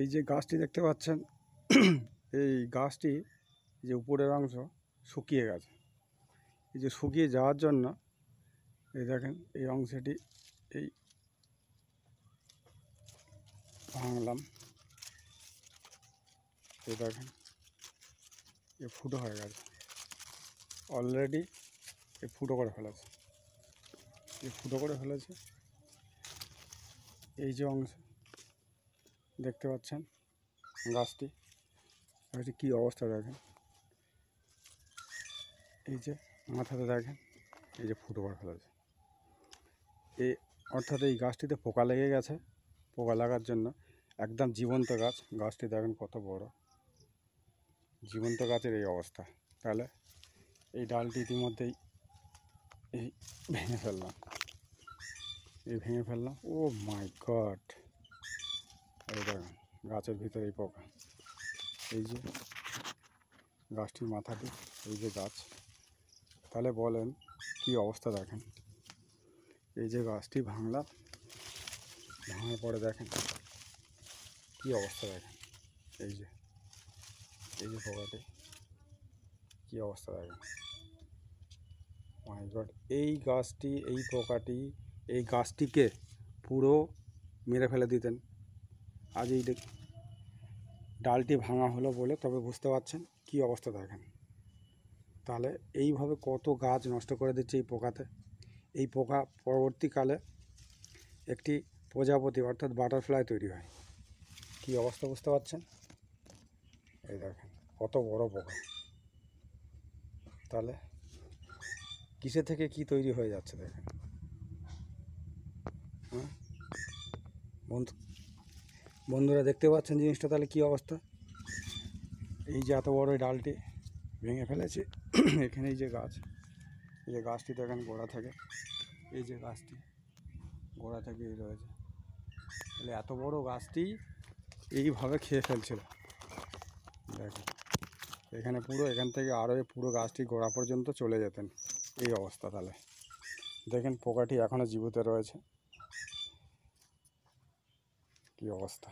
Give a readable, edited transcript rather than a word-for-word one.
এই যে গাছটি দেখতে পাচ্ছেন, এই গাছটি যে উপরের অংশ শুকিয়ে গেছে। এই যে শুকিয়ে যাওয়ার জন্য এই দেখেন এই অংশটি এই ভাঙলাম, এই দেখেন এ ফুটো হয়ে গেছে, অলরেডি এ ফুটো করে ফেলেছে, এই যে অংশ দেখতে পাচ্ছেন গাছটি কী অবস্থা দেখেন, এই যে মাথাতে দেখেন এই যে ফুটো করে ফেলেছে। এই অর্থাৎ এই গাছটিতে পোকা লেগে গেছে। পোকা লাগার জন্য একদম জীবন্ত গাছ, গাছটি দেখেন কত বড়, জীবন্ত গাছের এই অবস্থা। তাহলে এই ডালটি ইতিমধ্যেই এই ভেঙে ফেললাম, ও মাই গড, এই দেখেন গাছের ভিতরে এই পোকা, এই যে গাছটির মাথাটি, এই যে গাছ, তাহলে বলেন কি অবস্থা দেখেন। এই যে গাছটি ভাঙার পরে দেখেন কি অবস্থা দেখেন, এই যে পোকাটি কি অবস্থা দেখেন, মাই গড। এই গাছটি, এই পোকাটি এই গাছটিকে পুরো মেরে ফেলে দিতেন। আজ এই ডালটি ভাঙা হলো বলে তবে বুঝতে পারছেন কি অবস্থা দেখেন। তাহলে এইভাবে কত গাছ নষ্ট করে দিচ্ছে এই পোকাতে। এই পোকা পরবর্তীকালে একটি প্রজাপতি অর্থাৎ বাটারফ্লাই তৈরি হয়। কি অবস্থা বুঝতে পারছেন, এই দেখেন কত বড় পোকা। তাহলে কিসে থেকে কি তৈরি হয়ে যাচ্ছে দেখেন। হ্যাঁ বন্ধুরা দেখতে পাচ্ছেন জিনিসটা, তাহলে কি অবস্থা। এই যে এত বড় ডালটি ভেঙে ফেলেছে, এখানে এই যে গাছ, এই যে গাছটি দেখেন গোড়া থেকে, এই যে গাছটি গোড়া থেকে এই রয়েছে, তাহলে এত বড় গাছটি এইভাবে খেয়ে ফেলছিল দেখেন। এখানে পুরো এখান থেকে আরও পুরো গাছটি গোড়া পর্যন্ত চলে যেতেন, এই অবস্থা। তাহলে দেখেন পোকাটি এখনও জীবিত রয়েছে, কি অবস্থা।